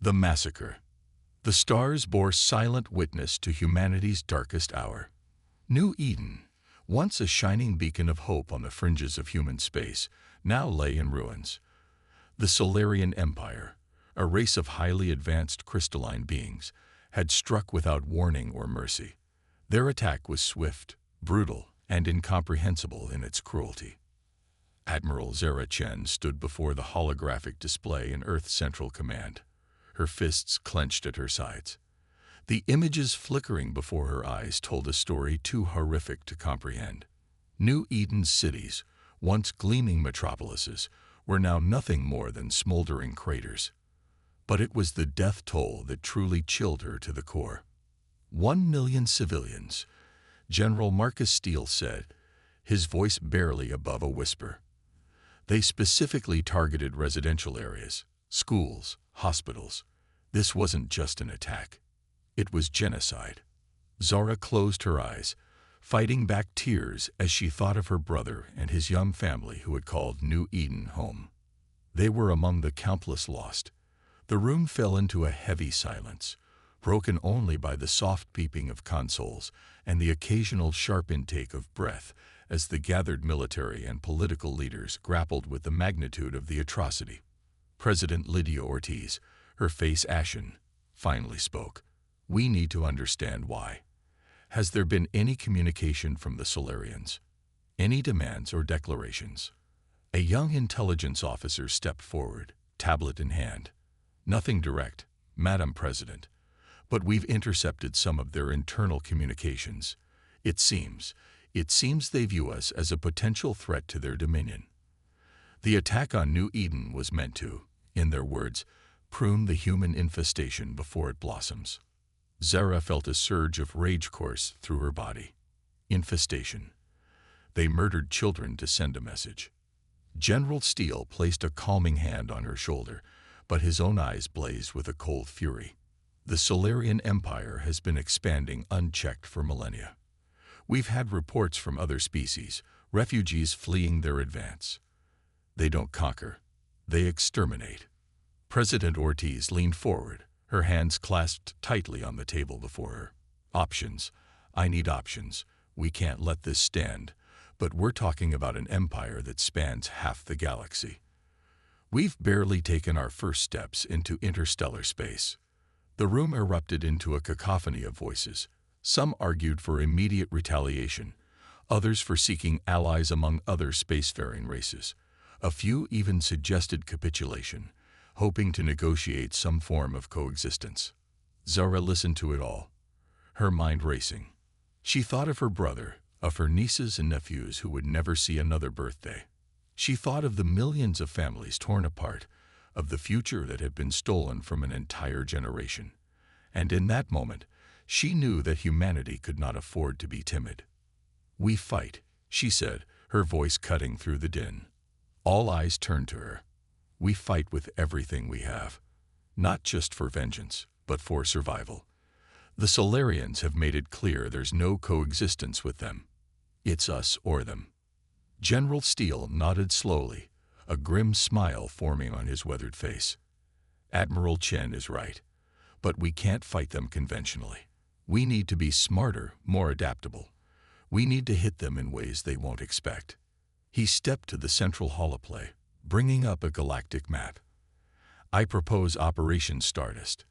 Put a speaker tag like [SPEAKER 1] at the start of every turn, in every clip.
[SPEAKER 1] The Massacre. The stars bore silent witness to humanity's darkest hour. New Eden, once a shining beacon of hope on the fringes of human space, now lay in ruins. The Solarian Empire, a race of highly advanced crystalline beings, had struck without warning or mercy. Their attack was swift, brutal, and incomprehensible in its cruelty. Admiral Zara Chen stood before the holographic display in Earth's Central Command, her fists clenched at her sides. The images flickering before her eyes told a story too horrific to comprehend. New Eden's cities, once gleaming metropolises, were now nothing more than smoldering craters. But it was the death toll that truly chilled her to the core. 1 million civilians, General Marcus Steele said, his voice barely above a whisper. They specifically targeted residential areas, schools, hospitals. This wasn't just an attack. It was genocide. Zara closed her eyes, fighting back tears as she thought of her brother and his young family who had called New Eden home. They were among the countless lost. The room fell into a heavy silence, broken only by the soft peeping of consoles and the occasional sharp intake of breath as the gathered military and political leaders grappled with the magnitude of the atrocity. President Lydia Ortiz, her face ashen, finally spoke. "We need to understand why. Has there been any communication from the Solarians? Any demands or declarations?" A young intelligence officer stepped forward, tablet in hand. "Nothing direct, Madam President, but we've intercepted some of their internal communications. It seems they view us as a potential threat to their dominion. The attack on New Eden was meant to, in their words, prune the human infestation before it blossoms." Zara felt a surge of rage course through her body. Infestation. They murdered children to send a message. General Steele placed a calming hand on her shoulder, but his own eyes blazed with a cold fury. The Solarian Empire has been expanding unchecked for millennia. We've had reports from other species, refugees fleeing their advance. They don't conquer, they exterminate. President Ortiz leaned forward, her hands clasped tightly on the table before her. "Options. I need options. We can't let this stand, but we're talking about an empire that spans half the galaxy. We've barely taken our first steps into interstellar space." The room erupted into a cacophony of voices. Some argued for immediate retaliation, others for seeking allies among other spacefaring races. A few even suggested capitulation, hoping to negotiate some form of coexistence. Zara listened to it all, her mind racing. She thought of her brother, of her nieces and nephews who would never see another birthday. She thought of the millions of families torn apart, of the future that had been stolen from an entire generation. And in that moment, she knew that humanity could not afford to be timid. "We fight," she said, her voice cutting through the din. All eyes turned to her. "We fight with everything we have, not just for vengeance, but for survival. The Solarians have made it clear there's no coexistence with them. It's us or them." General Steele nodded slowly, a grim smile forming on his weathered face. "Admiral Chen is right, but we can't fight them conventionally. We need to be smarter, more adaptable. We need to hit them in ways they won't expect." He stepped to the central holoplay, bringing up a galactic map. "I propose Operation Stardust,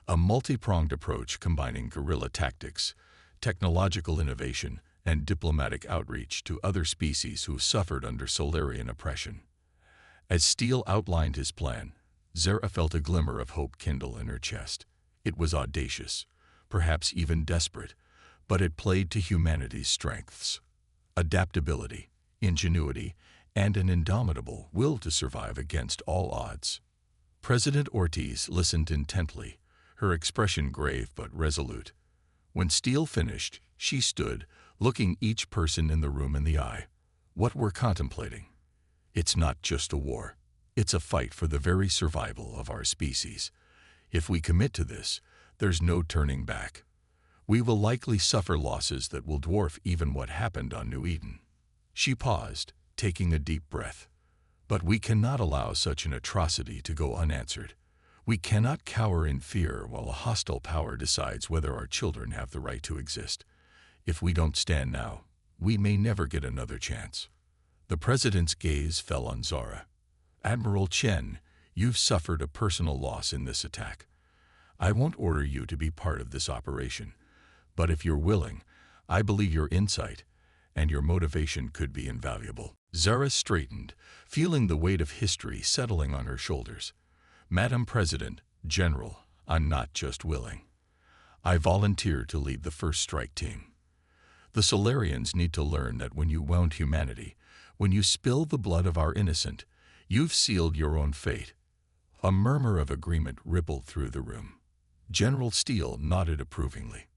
[SPEAKER 1] a multi-pronged approach combining guerrilla tactics, technological innovation, and diplomatic outreach to other species who suffered under Solarian oppression." As Steele outlined his plan, Zara felt a glimmer of hope kindle in her chest. It was audacious, perhaps even desperate, but it played to humanity's strengths: adaptability, ingenuity, and an indomitable will to survive against all odds. President Ortiz listened intently, her expression grave but resolute. When Steele finished, she stood, looking each person in the room in the eye. "What we're contemplating, it's not just a war. It's a fight for the very survival of our species. If we commit to this, there's no turning back. We will likely suffer losses that will dwarf even what happened on New Eden." She paused, taking a deep breath. "But we cannot allow such an atrocity to go unanswered. We cannot cower in fear while a hostile power decides whether our children have the right to exist. If we don't stand now, we may never get another chance. The president's gaze fell on Zara. Admiral Chen, you've suffered a personal loss in this attack. I won't order you to be part of this operation, but if you're willing, I believe your insight and your motivation could be invaluable. Zara straightened, feeling the weight of history settling on her shoulders. Madam President, General, I'm not just willing. I volunteer to lead the first strike team. The Solarians need to learn that when you wound humanity, when you spill the blood of our innocent, you've sealed your own fate. A murmur of agreement rippled through the room. General Steele nodded approvingly.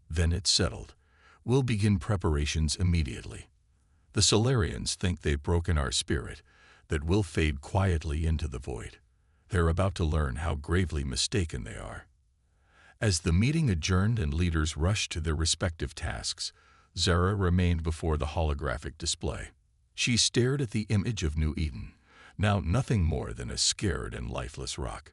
[SPEAKER 1] Then it settled. We'll begin preparations immediately. The Solarians think they've broken our spirit, that we'll fade quietly into the void. They're about to learn how gravely mistaken they are. As the meeting adjourned and leaders rushed to their respective tasks, Zara remained before the holographic display. She stared at the image of New Eden, now nothing more than a scared and lifeless rock.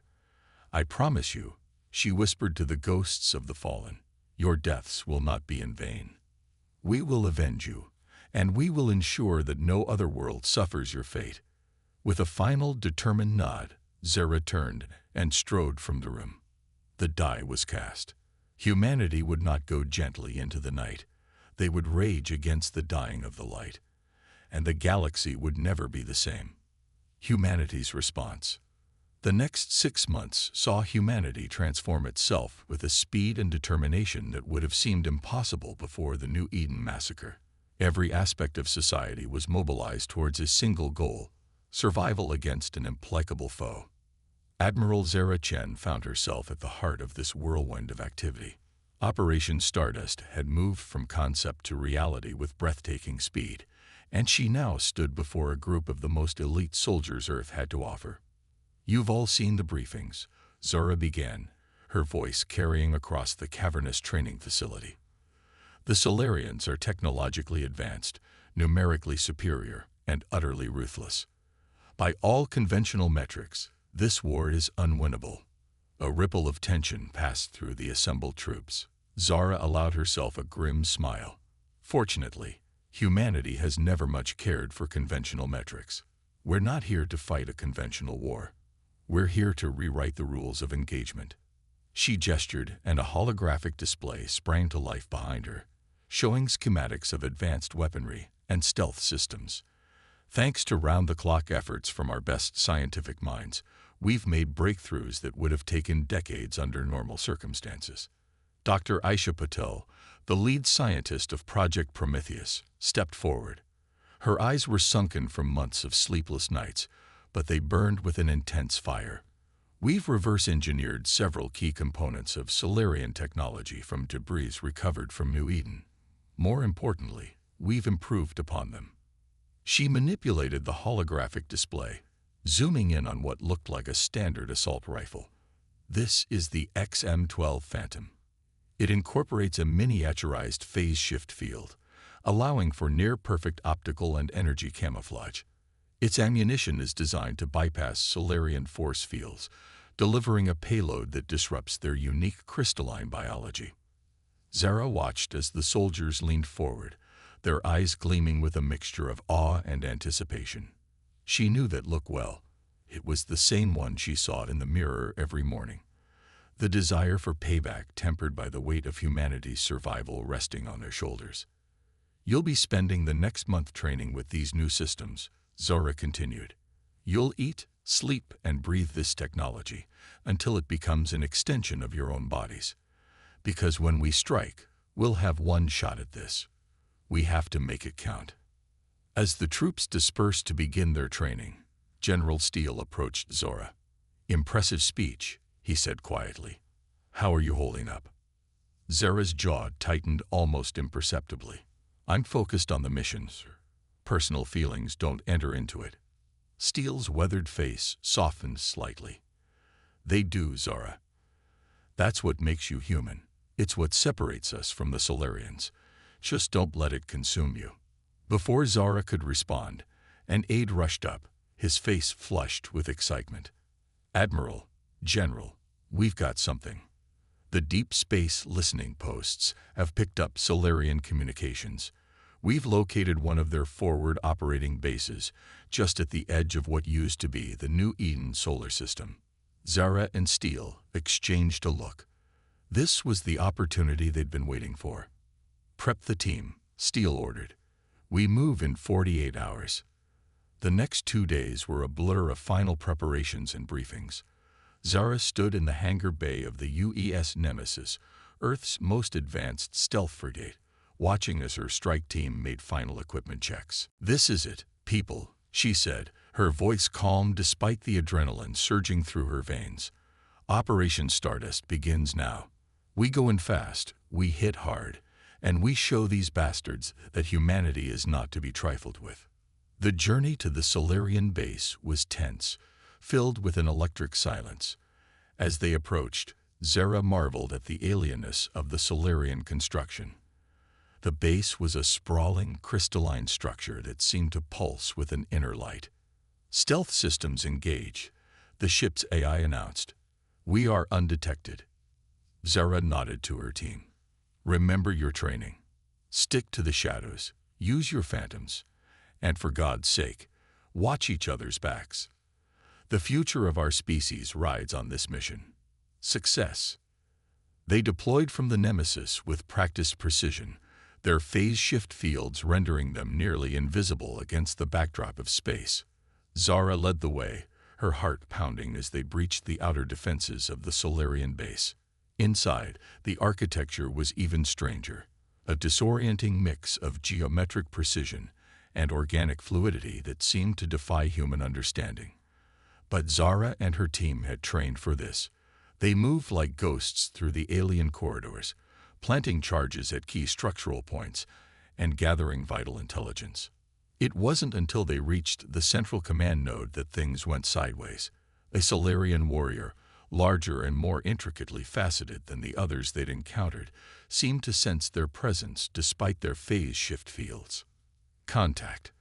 [SPEAKER 1] I promise you, she whispered to the ghosts of the fallen, your deaths will not be in vain. We will avenge you, and we will ensure that no other world suffers your fate. With a final, determined nod, Zara turned and strode from the room. The die was cast. Humanity would not go gently into the night. They would rage against the dying of the light, and the galaxy would never be the same. Humanity's response. The next 6 months saw humanity transform itself with a speed and determination that would have seemed impossible before the New Eden massacre. Every aspect of society was mobilized towards a single goal: survival against an implacable foe. Admiral Zara Chen found herself at the heart of this whirlwind of activity. Operation Stardust had moved from concept to reality with breathtaking speed, and she now stood before a group of the most elite soldiers Earth had to offer. You've all seen the briefings, Zara began, her voice carrying across the cavernous training facility. The Solarians are technologically advanced, numerically superior, and utterly ruthless. By all conventional metrics, this war is unwinnable. A ripple of tension passed through the assembled troops. Zara allowed herself a grim smile. Fortunately, humanity has never much cared for conventional metrics. We're not here to fight a conventional war. We're here to rewrite the rules of engagement. She gestured, and a holographic display sprang to life behind her, showing schematics of advanced weaponry and stealth systems. Thanks to round-the-clock efforts from our best scientific minds, we've made breakthroughs that would have taken decades under normal circumstances. Dr. Aisha Patel, the lead scientist of Project Prometheus, stepped forward. Her eyes were sunken from months of sleepless nights, but they burned with an intense fire. We've reverse-engineered several key components of Solarian technology from debris recovered from New Eden. More importantly, we've improved upon them. She manipulated the holographic display, zooming in on what looked like a standard assault rifle. This is the XM-12 Phantom. It incorporates a miniaturized phase shift field, allowing for near-perfect optical and energy camouflage. Its ammunition is designed to bypass Solarian force fields, delivering a payload that disrupts their unique crystalline biology. Zara watched as the soldiers leaned forward, their eyes gleaming with a mixture of awe and anticipation. She knew that look well. It was the same one she saw in the mirror every morning. The desire for payback tempered by the weight of humanity's survival resting on their shoulders. You'll be spending the next month training with these new systems, Zara continued. You'll eat, sleep, and breathe this technology until it becomes an extension of your own bodies. Because when we strike, we'll have one shot at this. We have to make it count. As the troops dispersed to begin their training, General Steele approached Zara. Impressive speech, he said quietly. How are you holding up? Zara's jaw tightened almost imperceptibly. I'm focused on the mission, sir. Personal feelings don't enter into it. Steele's weathered face softened slightly. They do, Zara. That's what makes you human. It's what separates us from the Solarians. Just don't let it consume you. Before Zara could respond, an aide rushed up, his face flushed with excitement. Admiral, "General, we've got something. The deep space listening posts have picked up Solarian communications. We've located one of their forward operating bases, just at the edge of what used to be the New Eden solar system." Zara and Steele exchanged a look. This was the opportunity they'd been waiting for. "Prep the team," Steele ordered. "We move in 48 hours." The next 2 days were a blur of final preparations and briefings. Zara stood in the hangar bay of the UES Nemesis, Earth's most advanced stealth frigate, watching as her strike team made final equipment checks. "This is it, people," she said, her voice calm despite the adrenaline surging through her veins. "Operation Stardust begins now. We go in fast, we hit hard, and we show these bastards that humanity is not to be trifled with." The journey to the Solarian base was tense, filled with an electric silence. As they approached, Zara marveled at the alienness of the Solarian construction. The base was a sprawling, crystalline structure that seemed to pulse with an inner light. "Stealth systems engage," the ship's AI announced. "We are undetected." Zara nodded to her team. "Remember your training. Stick to the shadows, use your phantoms, and for God's sake, watch each other's backs. The future of our species rides on this mission. Success." They deployed from the Nemesis with practiced precision, their phase shift fields rendering them nearly invisible against the backdrop of space. Zara led the way, her heart pounding as they breached the outer defenses of the Solarian base. Inside, the architecture was even stranger, a disorienting mix of geometric precision and organic fluidity that seemed to defy human understanding. But Zara and her team had trained for this. They moved like ghosts through the alien corridors, planting charges at key structural points and gathering vital intelligence. It wasn't until they reached the central command node that things went sideways. A Solarian warrior, larger and more intricately faceted than the others they'd encountered, seemed to sense their presence despite their phase shift fields. "Contact,"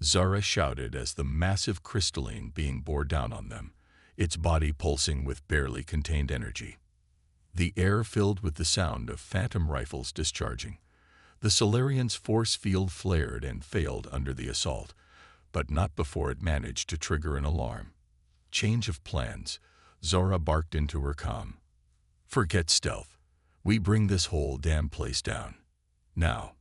[SPEAKER 1] Zara shouted as the massive crystalline being bore down on them, its body pulsing with barely contained energy. The air filled with the sound of phantom rifles discharging. The Solarian's force field flared and failed under the assault, but not before it managed to trigger an alarm. "Change of plans," Zara barked into her comm. "Forget stealth. We bring this whole damn place down. Now."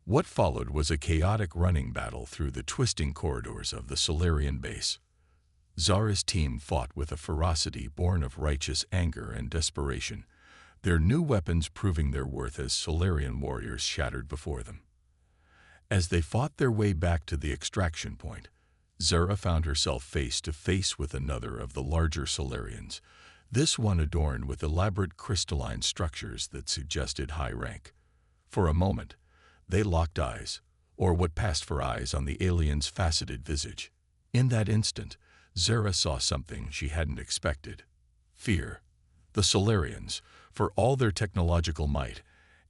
[SPEAKER 1] What followed was a chaotic running battle through the twisting corridors of the Solarian base. Zara's team fought with a ferocity born of righteous anger and desperation, their new weapons proving their worth as Solarian warriors shattered before them. As they fought their way back to the extraction point, Zara found herself face to face with another of the larger Solarians, this one adorned with elaborate crystalline structures that suggested high rank. For a moment, they locked eyes, or what passed for eyes on the alien's faceted visage. In that instant, Zara saw something she hadn't expected. Fear. The Solarians, for all their technological might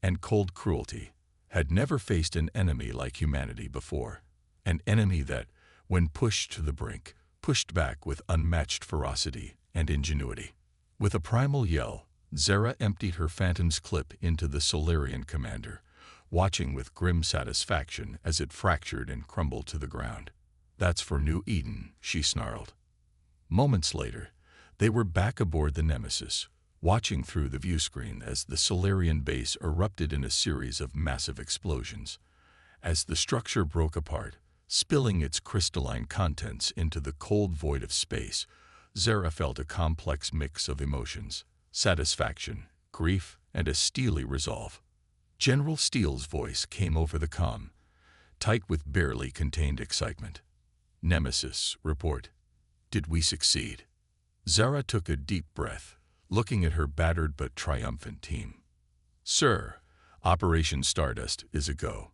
[SPEAKER 1] and cold cruelty, had never faced an enemy like humanity before. An enemy that, when pushed to the brink, pushed back with unmatched ferocity and ingenuity. With a primal yell, Zara emptied her phantom's clip into the Solarian commander, watching with grim satisfaction as it fractured and crumbled to the ground. "That's for New Eden," she snarled. Moments later, they were back aboard the Nemesis, watching through the viewscreen as the Solarian base erupted in a series of massive explosions. As the structure broke apart, spilling its crystalline contents into the cold void of space, Zara felt a complex mix of emotions: satisfaction, grief, and a steely resolve. General Steele's voice came over the comm, tight with barely contained excitement. "Nemesis, report. Did we succeed?" Zara took a deep breath, looking at her battered but triumphant team. "Sir, Operation Stardust is a go.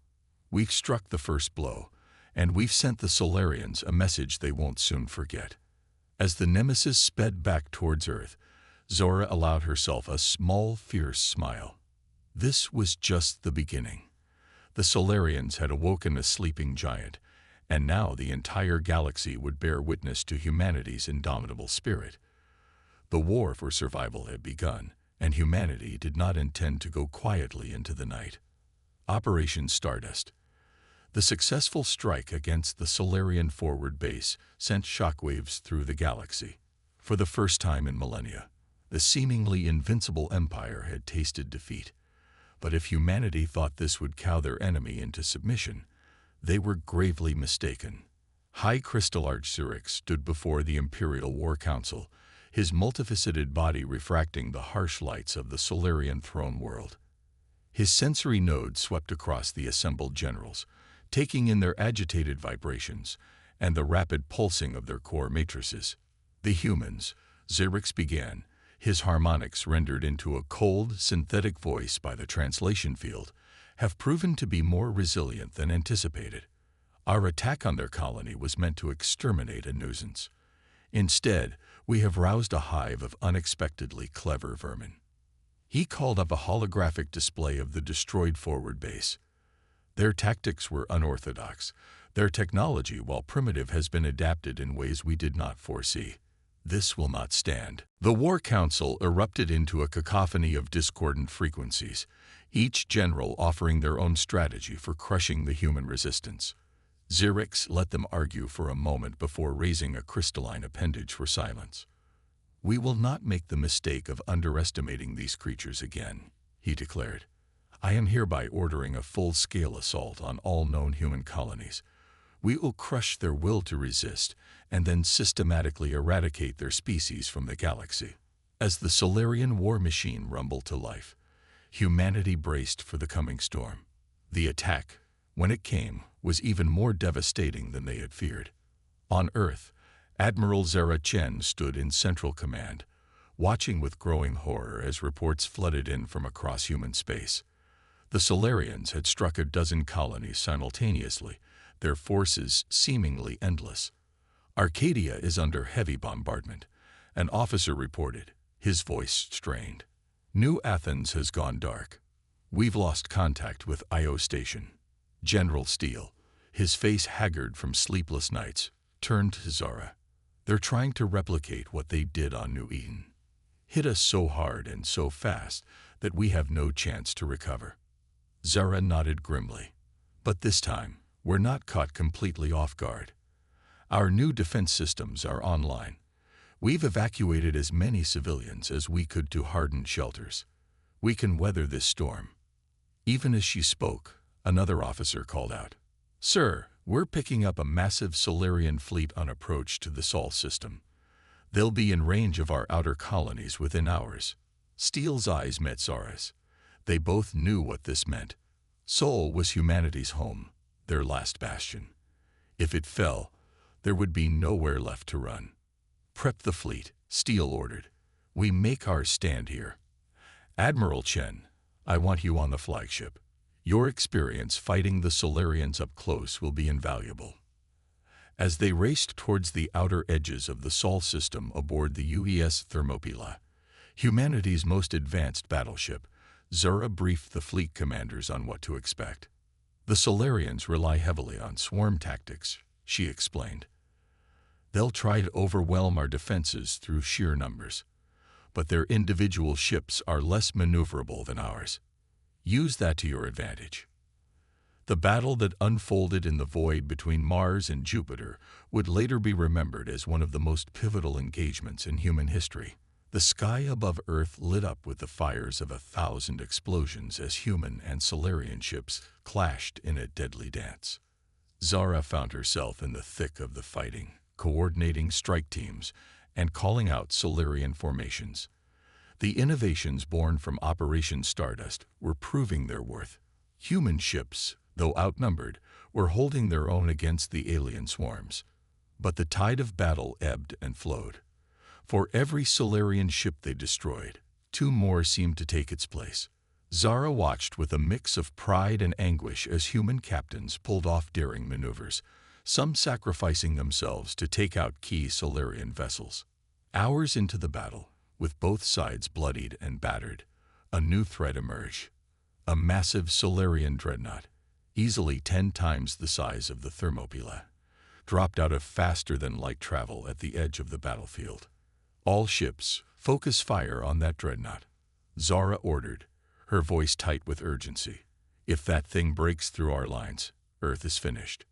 [SPEAKER 1] We've struck the first blow, and we've sent the Solarians a message they won't soon forget." As the Nemesis sped back towards Earth, Zora allowed herself a small, fierce smile. This was just the beginning. The Solarians had awoken a sleeping giant, and now the entire galaxy would bear witness to humanity's indomitable spirit. The war for survival had begun, and humanity did not intend to go quietly into the night. Operation Stardust. The successful strike against the Solarian forward base sent shockwaves through the galaxy. For the first time in millennia, the seemingly invincible empire had tasted defeat. But if humanity thought this would cow their enemy into submission, they were gravely mistaken. High Crystal Arch stood before the Imperial War Council, his multifaceted body refracting the harsh lights of the Solarian throne world. His sensory nodes swept across the assembled generals, taking in their agitated vibrations and the rapid pulsing of their core matrices. The humans, Xerix began, his harmonics rendered into a cold, synthetic voice by the translation field, have proven to be more resilient than anticipated. Our attack on their colony was meant to exterminate a nuisance. Instead, we have roused a hive of unexpectedly clever vermin. He called up a holographic display of the destroyed forward base. Their tactics were unorthodox. Their technology, while primitive, has been adapted in ways we did not foresee. This will not stand. The War Council erupted into a cacophony of discordant frequencies, each general offering their own strategy for crushing the human resistance. Xerix let them argue for a moment before raising a crystalline appendage for silence. "We will not make the mistake of underestimating these creatures again," he declared. "I am hereby ordering a full-scale assault on all known human colonies. We will crush their will to resist and then systematically eradicate their species from the galaxy." As the Solarian war machine rumbled to life, humanity braced for the coming storm. The attack, when it came, was even more devastating than they had feared. On Earth, Admiral Zara Chen stood in Central Command, watching with growing horror as reports flooded in from across human space. The Solarians had struck a dozen colonies simultaneously, their forces seemingly endless. "Arcadia is under heavy bombardment," an officer reported, his voice strained. "New Athens has gone dark. We've lost contact with Io Station." General Steele, his face haggard from sleepless nights, turned to Zara. "They're trying to replicate what they did on New Eden. Hit us so hard and so fast that we have no chance to recover." Zara nodded grimly. "But this time, we're not caught completely off guard. Our new defense systems are online. We've evacuated as many civilians as we could to hardened shelters. We can weather this storm." Even as she spoke, another officer called out, "Sir, we're picking up a massive Solarian fleet on approach to the Sol system. They'll be in range of our outer colonies within hours." Steele's eyes met Zara's. They both knew what this meant. Sol was humanity's home, their last bastion. If it fell, there would be nowhere left to run. "Prep the fleet," Steele ordered. "We make our stand here. Admiral Chen, I want you on the flagship. Your experience fighting the Solarians up close will be invaluable." As they raced towards the outer edges of the Sol system aboard the UES Thermopylae, humanity's most advanced battleship, Zara briefed the fleet commanders on what to expect. "The Solarians rely heavily on swarm tactics," she explained. "They'll try to overwhelm our defenses through sheer numbers, but their individual ships are less maneuverable than ours. Use that to your advantage." The battle that unfolded in the void between Mars and Jupiter would later be remembered as one of the most pivotal engagements in human history. The sky above Earth lit up with the fires of 1,000 explosions as human and Solarian ships clashed in a deadly dance. Zara found herself in the thick of the fighting, coordinating strike teams and calling out Solarian formations. The innovations born from Operation Stardust were proving their worth. Human ships, though outnumbered, were holding their own against the alien swarms. But the tide of battle ebbed and flowed. For every Solarian ship they destroyed, 2 more seemed to take its place. Zara watched with a mix of pride and anguish as human captains pulled off daring maneuvers, some sacrificing themselves to take out key Solarian vessels. Hours into the battle, with both sides bloodied and battered, a new threat emerged. A massive Solarian dreadnought, easily 10 times the size of the Thermopylae, dropped out of faster-than-light travel at the edge of the battlefield. All ships, focus fire on that dreadnought, Zara ordered, her voice tight with urgency. If that thing breaks through our lines, Earth is finished.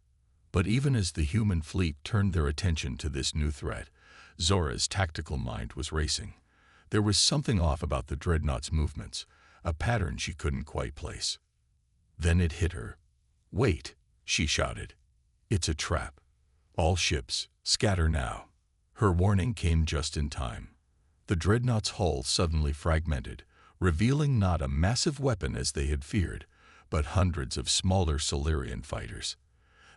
[SPEAKER 1] But even as the human fleet turned their attention to this new threat, Zora's tactical mind was racing. There was something off about the dreadnought's movements, a pattern she couldn't quite place. Then it hit her. "Wait," she shouted. "It's a trap. All ships, scatter now." Her warning came just in time. The dreadnought's hull suddenly fragmented, revealing not a massive weapon as they had feared, but hundreds of smaller Solarian fighters.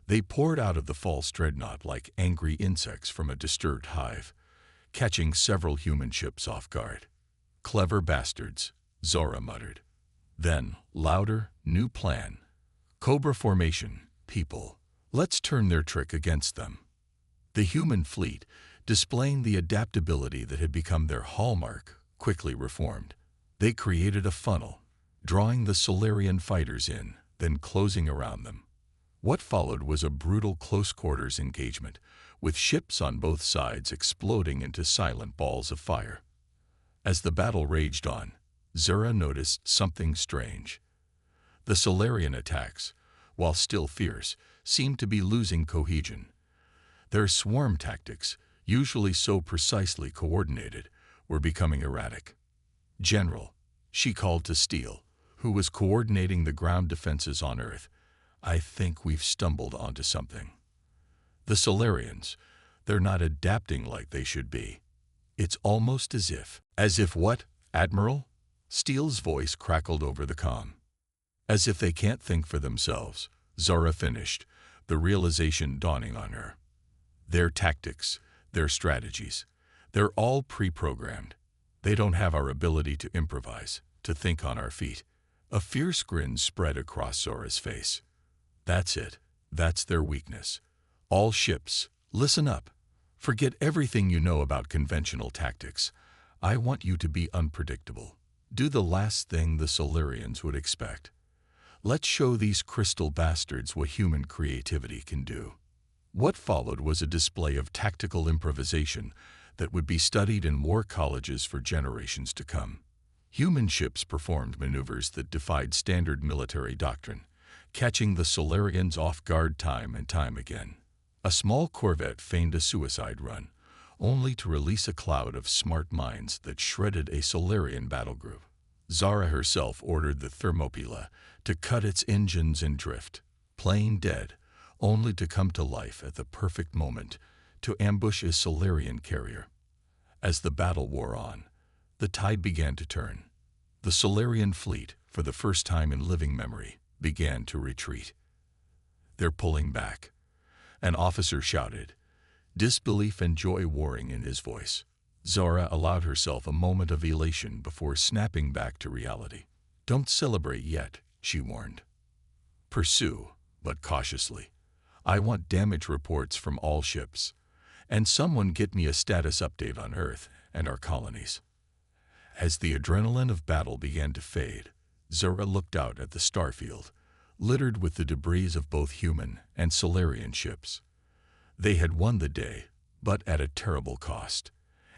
[SPEAKER 1] They poured out of the false dreadnought like angry insects from a disturbed hive, catching several human ships off guard. "Clever bastards," Zora muttered. Then, louder, new plan. "Cobra formation, people. Let's turn their trick against them." The human fleet, displaying the adaptability that had become their hallmark, quickly reformed. They created a funnel, drawing the Solarian fighters in, then closing around them. What followed was a brutal close-quarters engagement, with ships on both sides exploding into silent balls of fire. As the battle raged on, Zora noticed something strange. The Solarian attacks, while still fierce, seemed to be losing cohesion. Their swarm tactics, usually so precisely coordinated, were becoming erratic. "General," she called to Steele, who was coordinating the ground defenses on Earth, "I think we've stumbled onto something. The Solarians, they're not adapting like they should be. It's almost as if..." "As if what, Admiral?" Steele's voice crackled over the comm. "As if they can't think for themselves," Zora finished, the realization dawning on her. "Their tactics, their strategies, they're all pre-programmed. They don't have our ability to improvise, to think on our feet." A fierce grin spread across Zora's face. "That's it. That's their weakness. All ships, listen up. Forget everything you know about conventional tactics. I want you to be unpredictable. Do the last thing the Solarians would expect. Let's show these crystal bastards what human creativity can do." What followed was a display of tactical improvisation that would be studied in war colleges for generations to come. Human ships performed maneuvers that defied standard military doctrine, catching the Solarians off guard time and time again. A small corvette feigned a suicide run, only to release a cloud of smart minds that shredded a Solarian battle group. Zara herself ordered the Thermopylae to cut its engines and drift, playing dead, only to come to life at the perfect moment to ambush a Solarian carrier. As the battle wore on, the tide began to turn. The Solarian fleet, for the first time in living memory, began to retreat. "They're pulling back," an officer shouted, disbelief and joy warring in his voice. Zora allowed herself a moment of elation before snapping back to reality. "Don't celebrate yet," she warned. "Pursue, but cautiously. I want damage reports from all ships. And someone get me a status update on Earth and our colonies." As the adrenaline of battle began to fade, Zora looked out at the starfield, littered with the debris of both human and Solarian ships. They had won the day, but at a terrible cost.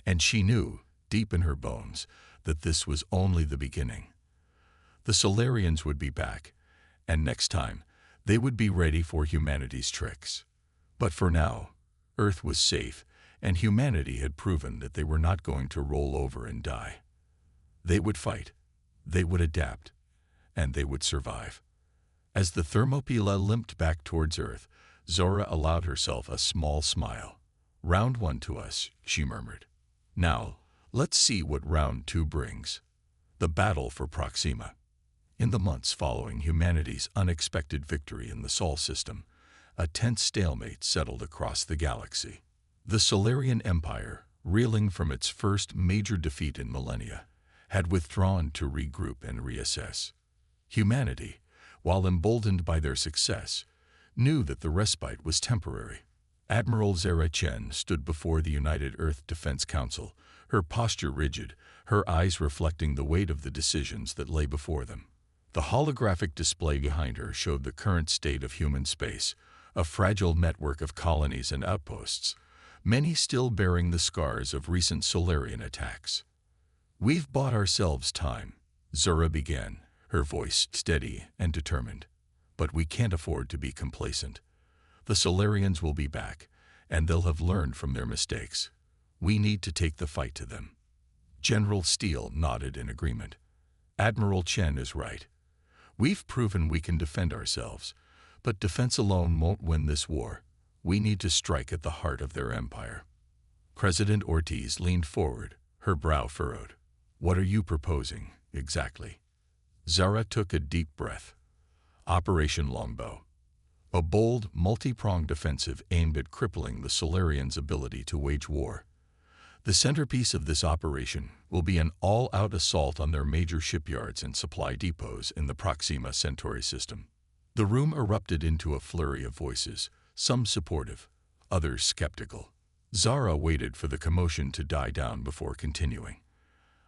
[SPEAKER 1] And she knew, deep in her bones, that this was only the beginning. The Solarians would be back, and next time, they would be ready for humanity's tricks. But for now, Earth was safe, and humanity had proven that they were not going to roll over and die. They would fight, they would adapt, and they would survive. As the Thermopylae limped back towards Earth, Zora allowed herself a small smile. "Round 1 to us," she murmured. "Now, let's see what round 2 brings." The battle for Proxima. In the months following humanity's unexpected victory in the Sol system, a tense stalemate settled across the galaxy. The Solarian Empire, reeling from its first major defeat in millennia, had withdrawn to regroup and reassess. Humanity, while emboldened by their success, knew that the respite was temporary. Admiral Zara Chen stood before the United Earth Defense Council, her posture rigid, her eyes reflecting the weight of the decisions that lay before them. The holographic display behind her showed the current state of human space, a fragile network of colonies and outposts, many still bearing the scars of recent Solarian attacks. "We've bought ourselves time," Zura began, her voice steady and determined. "But we can't afford to be complacent. The Solarians will be back, and they'll have learned from their mistakes. We need to take the fight to them." General Steele nodded in agreement. "Admiral Chen is right. We've proven we can defend ourselves, but defense alone won't win this war. We need to strike at the heart of their empire." President Ortiz leaned forward, her brow furrowed. "What are you proposing, exactly?" Zara took a deep breath. "Operation Longbow. A bold, multi-pronged offensive aimed at crippling the Solarians' ability to wage war. The centerpiece of this operation will be an all-out assault on their major shipyards and supply depots in the Proxima Centauri system." The room erupted into a flurry of voices, some supportive, others skeptical. Zara waited for the commotion to die down before continuing.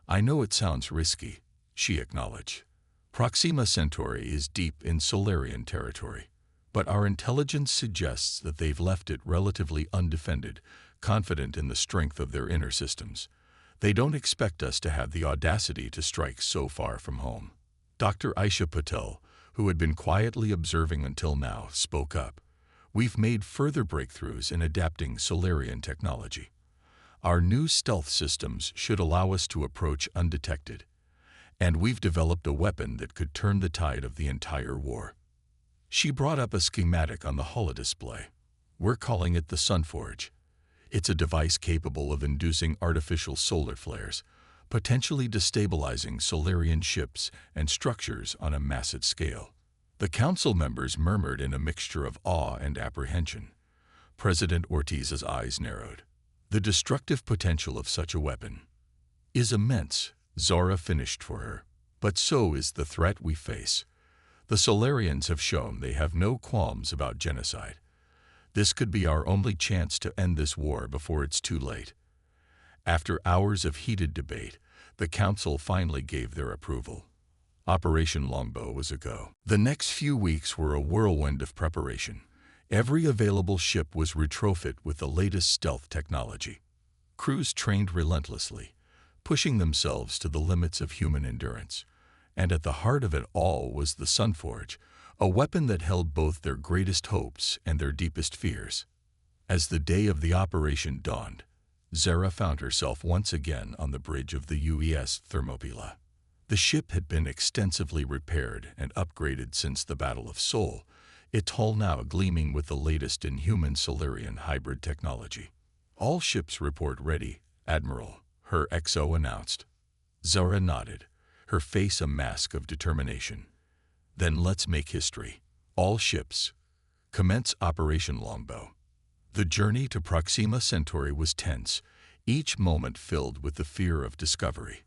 [SPEAKER 1] "I know it sounds risky," she acknowledged. "Proxima Centauri is deep in Solarian territory, but our intelligence suggests that they've left it relatively undefended, confident in the strength of their inner systems. They don't expect us to have the audacity to strike so far from home." Dr. Aisha Patel, who had been quietly observing until now, spoke up. "We've made further breakthroughs in adapting Solarian technology. Our new stealth systems should allow us to approach undetected, and we've developed a weapon that could turn the tide of the entire war." She brought up a schematic on the holodisplay. "We're calling it the Sunforge. It's a device capable of inducing artificial solar flares, potentially destabilizing Solarian ships and structures on a massive scale." The council members murmured in a mixture of awe and apprehension. President Ortiz's eyes narrowed. "The destructive potential of such a weapon is immense," Zara finished for her. "But so is the threat we face. The Solarians have shown they have no qualms about genocide. This could be our only chance to end this war before it's too late." After hours of heated debate, the council finally gave their approval. Operation Longbow was a go. The next few weeks were a whirlwind of preparation. Every available ship was retrofitted with the latest stealth technology. Crews trained relentlessly, pushing themselves to the limits of human endurance. And at the heart of it all was the Sunforge, a weapon that held both their greatest hopes and their deepest fears. As the day of the operation dawned, Zara found herself once again on the bridge of the UES Thermopylae. The ship had been extensively repaired and upgraded since the Battle of Sol, its hull now gleaming with the latest in human Solarian hybrid technology. "All ships report ready, Admiral," her XO announced. Zara nodded, her face a mask of determination. "Then let's make history. All ships, commence Operation Longbow." The journey to Proxima Centauri was tense, each moment filled with the fear of discovery.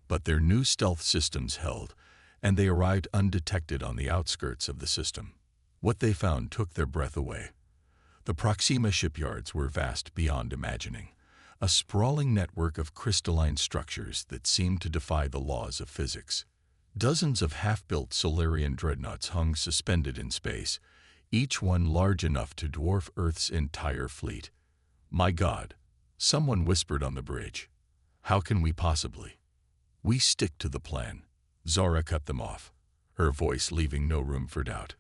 [SPEAKER 1] But their new stealth systems held, and they arrived undetected on the outskirts of the system. What they found took their breath away. The Proxima shipyards were vast beyond imagining, a sprawling network of crystalline structures that seemed to defy the laws of physics. Dozens of half-built Solarian dreadnoughts hung suspended in space, each one large enough to dwarf Earth's entire fleet. "My God," someone whispered on the bridge. "How can we possibly?" "We stick to the plan." Zara cut them off, her voice leaving no room for doubt.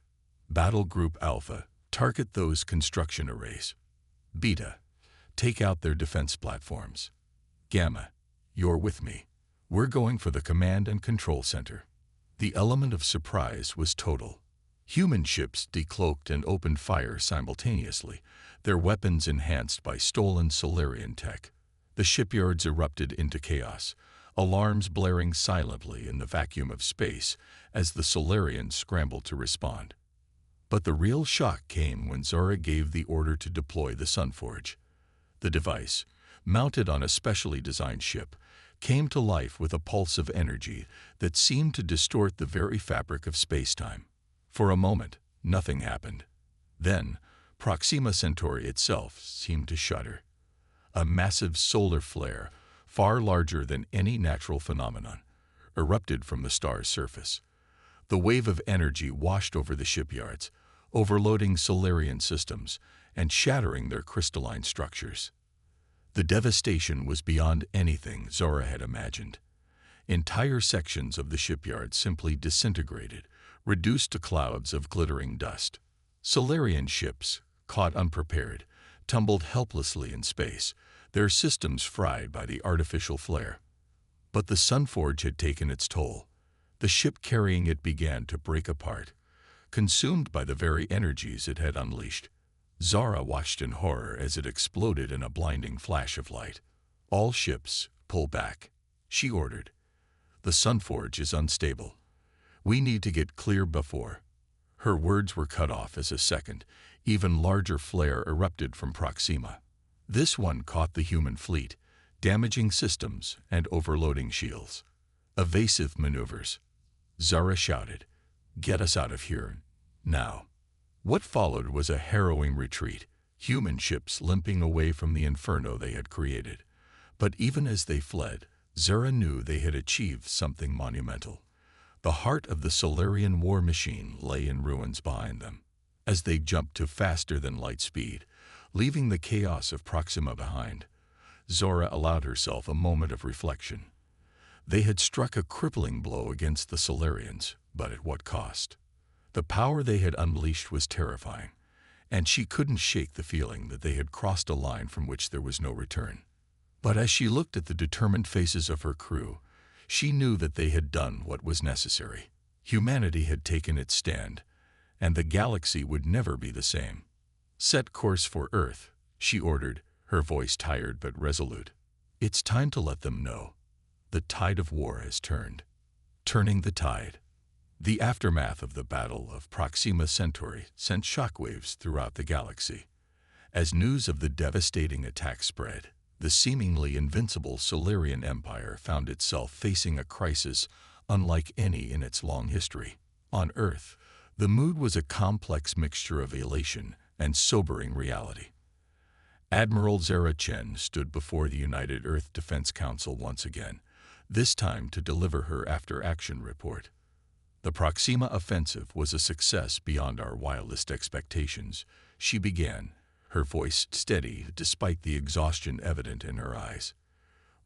[SPEAKER 1] "Battle Group Alpha, target those construction arrays. Beta, take out their defense platforms. Gamma, you're with me. We're going for the command and control center." The element of surprise was total. Human ships decloaked and opened fire simultaneously, their weapons enhanced by stolen Solarian tech. The shipyards erupted into chaos, alarms blaring silently in the vacuum of space as the Solarians scrambled to respond. But the real shock came when Zara gave the order to deploy the Sunforge. The device, mounted on a specially designed ship, came to life with a pulse of energy that seemed to distort the very fabric of space-time. For a moment, nothing happened. Then, Proxima Centauri itself seemed to shudder. A massive solar flare, far larger than any natural phenomenon, erupted from the star's surface. The wave of energy washed over the shipyards, overloading Solarian systems and shattering their crystalline structures. The devastation was beyond anything Zora had imagined. Entire sections of the shipyard simply disintegrated, reduced to clouds of glittering dust. Solarian ships, caught unprepared, tumbled helplessly in space, their systems fried by the artificial flare. But the Sunforge had taken its toll. The ship carrying it began to break apart, consumed by the very energies it had unleashed. Zara watched in horror as it exploded in a blinding flash of light. "All ships, pull back," she ordered. "The Sunforge is unstable. We need to get clear before." Her words were cut off as a second, even larger flare erupted from Proxima. This one caught the human fleet, damaging systems and overloading shields. "Evasive maneuvers," Zara shouted. "Get us out of here, now." What followed was a harrowing retreat, human ships limping away from the inferno they had created. But even as they fled, Zara knew they had achieved something monumental. The heart of the Solarian war machine lay in ruins behind them. As they jumped to faster-than-light speed, leaving the chaos of Proxima behind, Zora allowed herself a moment of reflection. They had struck a crippling blow against the Solarians, but at what cost? The power they had unleashed was terrifying, and she couldn't shake the feeling that they had crossed a line from which there was no return. But as she looked at the determined faces of her crew, she knew that they had done what was necessary. Humanity had taken its stand, and the galaxy would never be the same. "Set course for Earth," she ordered, her voice tired but resolute. "It's time to let them know. The tide of war has turned." Turning the tide. The aftermath of the Battle of Proxima Centauri sent shockwaves throughout the galaxy. As news of the devastating attack spread, the seemingly invincible Solarian Empire found itself facing a crisis unlike any in its long history. On Earth, the mood was a complex mixture of elation and sobering reality. Admiral Zara Chen stood before the United Earth Defense Council once again, this time to deliver her after-action report. "The Proxima offensive was a success beyond our wildest expectations," she began, her voice steady despite the exhaustion evident in her eyes.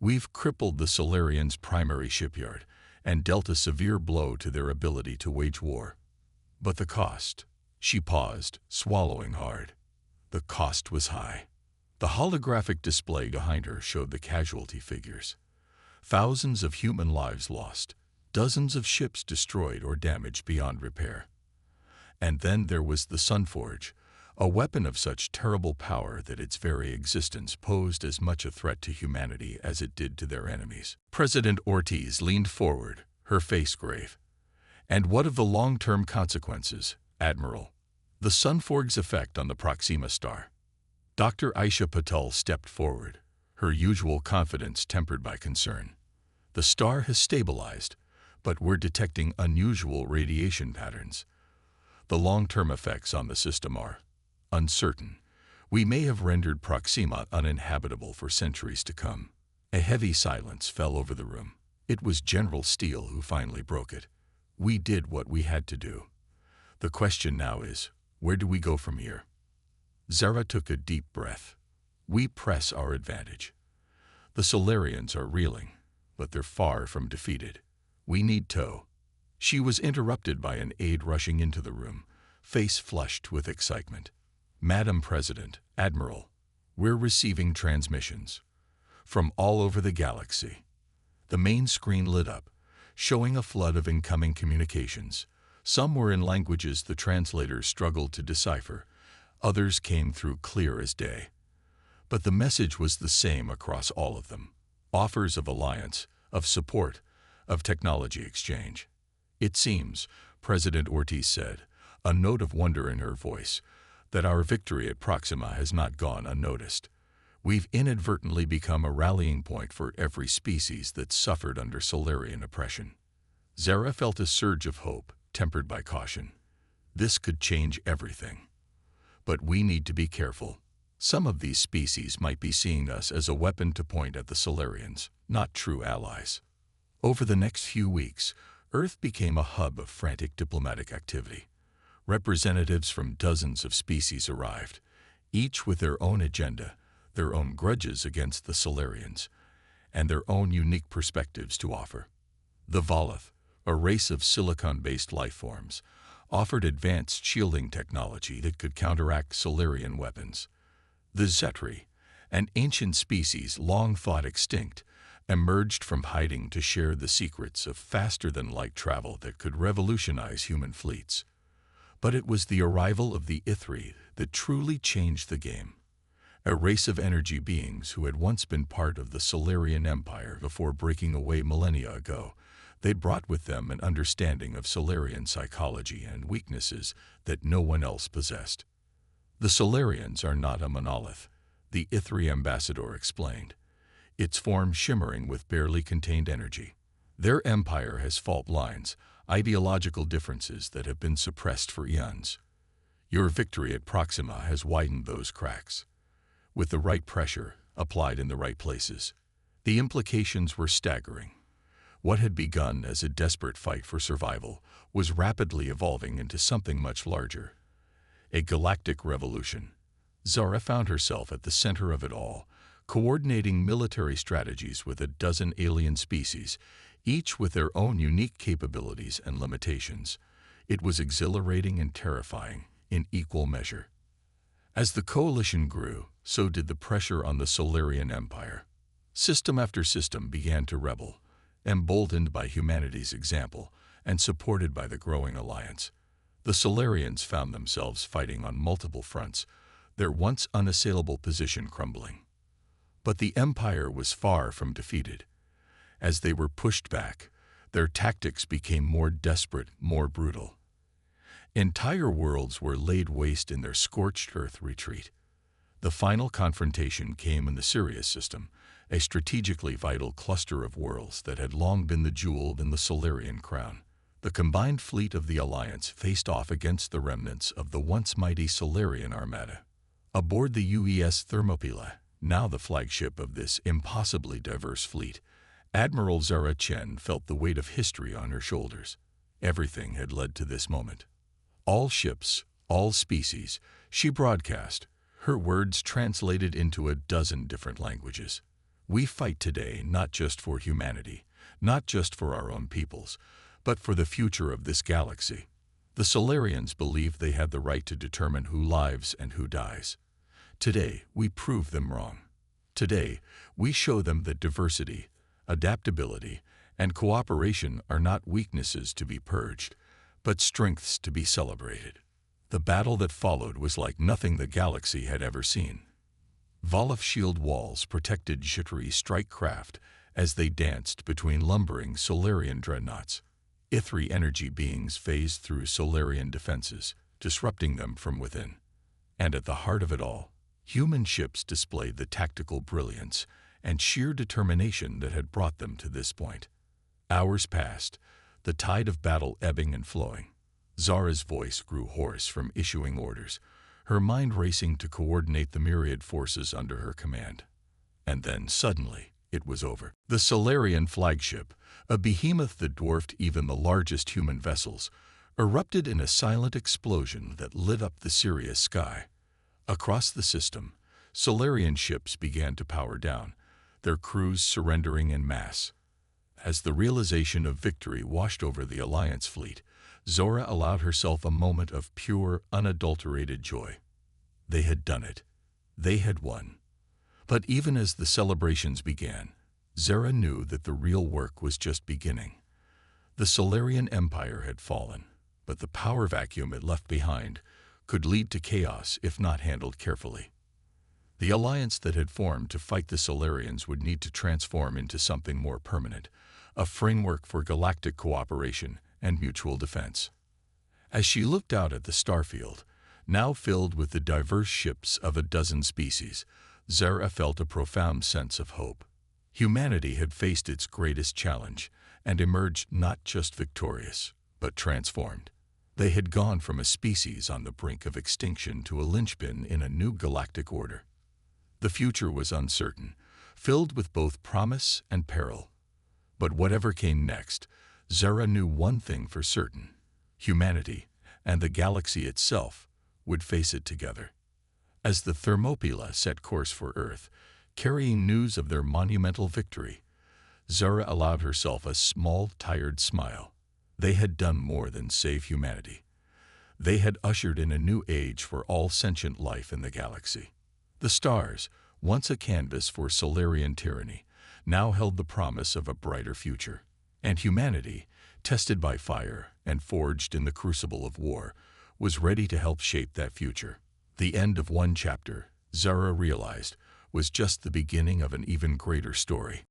[SPEAKER 1] "We've crippled the Solarians' primary shipyard and dealt a severe blow to their ability to wage war. But the cost," she paused, swallowing hard. "The cost was high." The holographic display behind her showed the casualty figures. Thousands of human lives lost, dozens of ships destroyed or damaged beyond repair. And then there was the Sunforge, a weapon of such terrible power that its very existence posed as much a threat to humanity as it did to their enemies. President Ortiz leaned forward, her face grave. "And what of the long-term consequences, Admiral? The Sunforge's effect on the Proxima star?" Dr. Aisha Patel stepped forward, her usual confidence tempered by concern. "The star has stabilized, but we're detecting unusual radiation patterns. The long-term effects on the system are uncertain. We may have rendered Proxima uninhabitable for centuries to come." A heavy silence fell over the room. It was General Steele who finally broke it. "We did what we had to do. The question now is, where do we go from here?" Zara took a deep breath. "We press our advantage. The Solarians are reeling, but they're far from defeated. We need tow." She was interrupted by an aide rushing into the room, face flushed with excitement. "Madam President, Admiral, we're receiving transmissions from all over the galaxy." The main screen lit up, showing a flood of incoming communications. Some were in languages the translators struggled to decipher. Others came through clear as day. But the message was the same across all of them. Offers of alliance, of support, of technology exchange. "It seems," President Ortiz said, a note of wonder in her voice, "that our victory at Proxima has not gone unnoticed. We've inadvertently become a rallying point for every species that suffered under Solarian oppression." Zara felt a surge of hope, tempered by caution. This could change everything. But we need to be careful. Some of these species might be seeing us as a weapon to point at the Solarians, not true allies. Over the next few weeks, Earth became a hub of frantic diplomatic activity. Representatives from dozens of species arrived, each with their own agenda, their own grudges against the Solarians, and their own unique perspectives to offer. The Volith, a race of silicon-based life forms, offered advanced shielding technology that could counteract Solarian weapons. The Zetri, an ancient species long thought extinct, emerged from hiding to share the secrets of faster-than-light travel that could revolutionize human fleets. But it was the arrival of the Ithri that truly changed the game. A race of energy beings who had once been part of the Solarian Empire before breaking away millennia ago. They brought with them an understanding of Solarian psychology and weaknesses that no one else possessed. The Solarians are not a monolith, the Ithri ambassador explained, its form shimmering with barely contained energy. Their empire has fault lines, ideological differences that have been suppressed for eons. Your victory at Proxima has widened those cracks. With the right pressure applied in the right places, the implications were staggering. What had begun as a desperate fight for survival was rapidly evolving into something much larger. A galactic revolution. Zara found herself at the center of it all, coordinating military strategies with a dozen alien species, each with their own unique capabilities and limitations. It was exhilarating and terrifying in equal measure. As the coalition grew, so did the pressure on the Solarian Empire. System after system began to rebel, emboldened by humanity's example and supported by the growing alliance. The Solarians found themselves fighting on multiple fronts, their once unassailable position crumbling. But the Empire was far from defeated. As they were pushed back, their tactics became more desperate, more brutal. Entire worlds were laid waste in their scorched earth retreat. The final confrontation came in the Sirius system, a strategically vital cluster of worlds that had long been the jewel in the Solarian crown. The combined fleet of the Alliance faced off against the remnants of the once mighty Solarian armada. Aboard the UES Thermopylae, now the flagship of this impossibly diverse fleet, Admiral Zara Chen felt the weight of history on her shoulders. Everything had led to this moment. All ships, all species, she broadcast, her words translated into a dozen different languages. We fight today not just for humanity, not just for our own peoples, but for the future of this galaxy. The Solarians believed they had the right to determine who lives and who dies. Today, we prove them wrong. Today, we show them that diversity, adaptability, and cooperation are not weaknesses to be purged, but strengths to be celebrated. The battle that followed was like nothing the galaxy had ever seen. Volith shield walls protected jittery strike craft as they danced between lumbering Solarian dreadnoughts. Ithri energy beings phased through Solarian defenses, disrupting them from within. And at the heart of it all, human ships displayed the tactical brilliance and sheer determination that had brought them to this point. Hours passed, the tide of battle ebbing and flowing. Zara's voice grew hoarse from issuing orders, her mind racing to coordinate the myriad forces under her command. And then, suddenly, it was over. The Solarian flagship, a behemoth that dwarfed even the largest human vessels, erupted in a silent explosion that lit up the Sirius sky. Across the system, Solarian ships began to power down, their crews surrendering en masse. As the realization of victory washed over the Alliance fleet, Zora allowed herself a moment of pure, unadulterated joy. They had done it. They had won. But even as the celebrations began, Zara knew that the real work was just beginning. The Solarian Empire had fallen, but the power vacuum it left behind could lead to chaos if not handled carefully. The alliance that had formed to fight the Solarians would need to transform into something more permanent, a framework for galactic cooperation and mutual defense. As she looked out at the starfield, now filled with the diverse ships of a dozen species, Zara felt a profound sense of hope. Humanity had faced its greatest challenge and emerged not just victorious, but transformed. They had gone from a species on the brink of extinction to a linchpin in a new galactic order. The future was uncertain, filled with both promise and peril. But whatever came next, Zara knew one thing for certain: humanity and the galaxy itself would face it together. As the Thermopylae set course for Earth, carrying news of their monumental victory, Zara allowed herself a small, tired smile. They had done more than save humanity. They had ushered in a new age for all sentient life in the galaxy. The stars, once a canvas for Solarian tyranny, now held the promise of a brighter future. And humanity, tested by fire and forged in the crucible of war, was ready to help shape that future. The end of one chapter, Zara realized, was just the beginning of an even greater story.